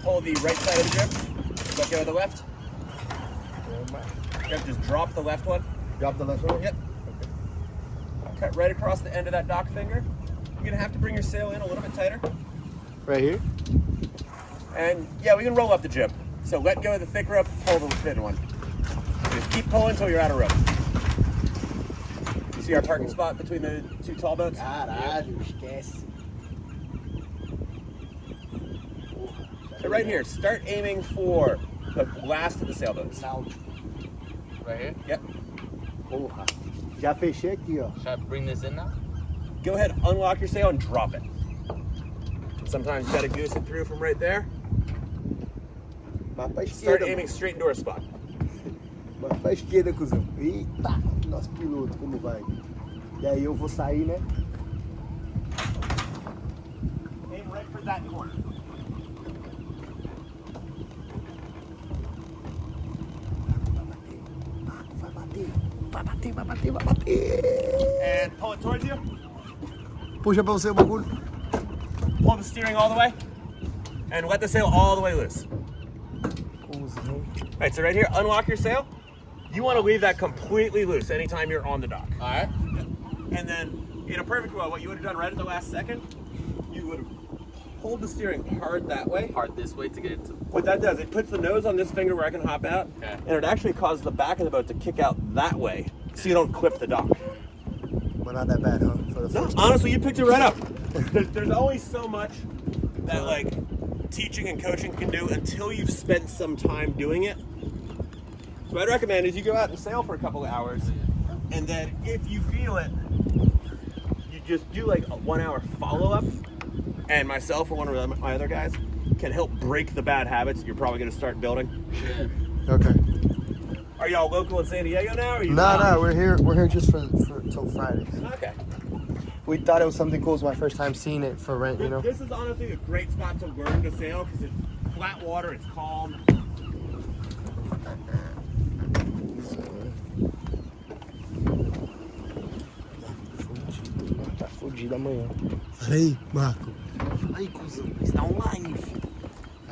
Hold the right side of the jib. Let go of the left. Yep, just drop the left one. Drop the left one? Yep. Okay. Cut right across the end of that dock finger. You're gonna have to bring your sail in a little bit tighter. Right here? And yeah, we can roll up the jib. So let go of the thick rope, pull the thin one. Just keep pulling until you're out of rope. You see our parking spot between the two tall boats? Caralho, esquece. So right here, start aiming for the last of the sailboats. Right here? Yep. Porra. Já fechei aqui, ó. Should I bring this in now? Go ahead, unlock your sail and drop it. Sometimes you gotta goose it through from right there. Vai pra Start esquerda. aiming straight into our spot. Vai pra esquerda, cuzão. Eita, nosso piloto, como vai? E aí eu vou sair, né? Aim right for that corner. Vai bater, vai bater, vai bater. And pull it towards you. Puxa pra você o bagulho. Pull the steering all the way. And let the sail all the way loose. Cuzão. All right, so right here, unlock your sail. You want to leave that completely loose anytime you're on the dock. All right. And then, in a perfect world, what you would have done right at the last second, you would have pulled the steering hard that way. Hard this way to get it to. What that does, it puts the nose on this finger where I can hop out, Okay. and it actually causes the back of the boat to kick out that way, so you don't clip the dock. But not that bad, huh? For the No, first honestly, you picked it right up. There's only so much that like teaching and coaching can do until you've spent some time doing it. So what I'd recommend is you go out and sail for a couple of hours, and then if you feel it, you just do like a 1 hour follow-up, and myself or one of my other guys can help break the bad habits you're probably going to start building. Okay. Are y'all local in San Diego now? Or are you No, we're here just for till Friday. Okay. We thought it was something cool. It was my first time seeing it for rent, you know. This is honestly a great spot to learn to sail because it's flat water, it's calm. Tá fudido amanhã. Fala aí, Marco. Fala aí, cuzão. Está online, filho.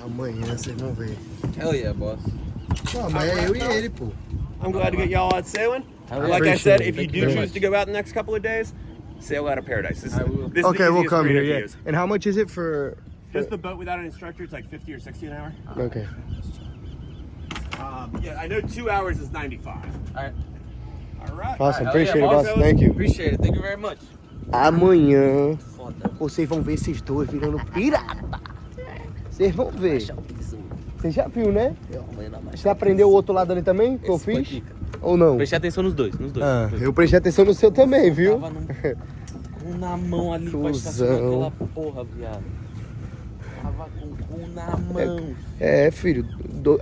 Amanhã vocês vão ver. Hell yeah, boss. Pô, amanhã é eu e ele, pô. I'm glad to get y'all out sailing. I Like I said, if you Thank you do very choose much. to go out the next couple of days, sail out of Paradise. This, I will. this is Okay, the we'll easiest come marina here, to yeah. use. And how much is it for... Just the boat without an instructor, it's like 50 or 60 an hour. Okay. Yeah, I know 2 hours is 95. All right. All right. Awesome, Hell appreciate yeah, it, boss. boss. Thank you. Appreciate it. Thank you very much. Amanhã Foda. vocês vão ver esses dois virando pirata. Vocês vão ver. Você já viu, né? Você aprendeu o outro lado ali também, que eu Esse foi fiz? pica. Ou não? Prestei atenção nos dois, Ah, eu prestei atenção no seu também, viu? Tava com na mão ali pra Cusão. estacionar aquela porra, viado. Tava com o cu na mão. É, filho,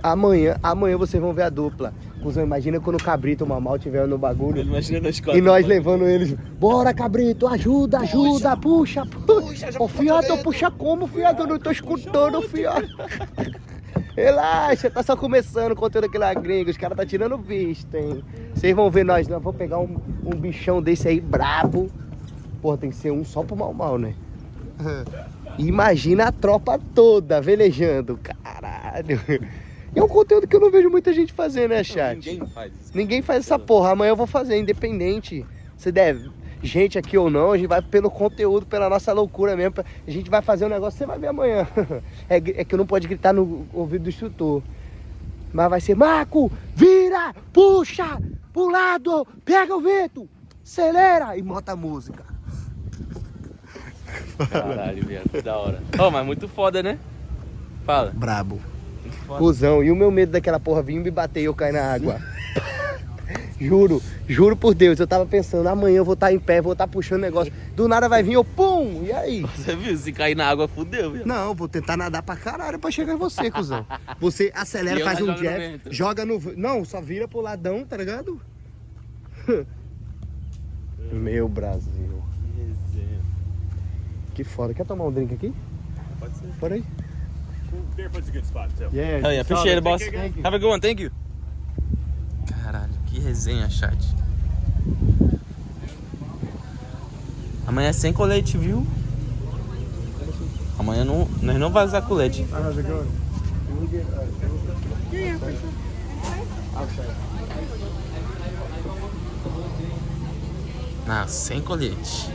amanhã vocês vão ver a dupla. Cusão, imagina quando o Cabrito e o Mamal estiveram no bagulho. Imagina nós quatro. E nós levando eles. Bora, Cabrito, ajuda, puxa. Ô, fiado, puxa como, fiado? Eu não tô escutando, fiado. Relaxa, tá só começando o conteúdo aqui na gringa. Os caras tá tirando vista, hein? Vocês vão ver nós, vamos pegar um bichão desse aí brabo. Porra, tem que ser um só pro mal, né? Imagina a tropa toda velejando, caralho. E é um conteúdo que eu não vejo muita gente fazer, né, chat? Ninguém faz isso. Ninguém faz essa porra. Amanhã eu vou fazer, independente. Você deve, gente aqui ou não, a gente vai pelo conteúdo, pela nossa loucura mesmo. A gente vai fazer um negócio, você vai ver amanhã. É que eu não pode gritar no ouvido do instrutor. Mas vai ser, Marco, vira, puxa, pro lado, pega o vento, acelera e bota a música. Caralho, viado, que da hora. Ó, mas muito foda, né? Fala. Brabo. Muito foda. Cusão, e o meu medo daquela porra vir me bater e eu cair na água. Juro por Deus, eu tava pensando, amanhã eu vou estar em pé, vou estar puxando o negócio. Do nada vai vir, eu pum, e aí? Você viu? Se cair na água, fudeu, viu? Não, vou tentar nadar pra caralho pra chegar em você, cuzão. Você acelera, E eu faz lá um jogo no jab, vento. joga no... Não, só vira pro ladão, tá ligado? Meu Brasil. Que foda. Quer tomar um drink aqui? Pode ser. Por aí. Barefoot's a good spot, too. Yeah, Oh, yeah, appreciate it, boss. Thank you. Have a good one, thank you. Caralho, que resenha, chat. Amanhã é sem colete, viu? Amanhã nós não vamos usar colete. How's it going? Yeah, for sure. Não, sem colete.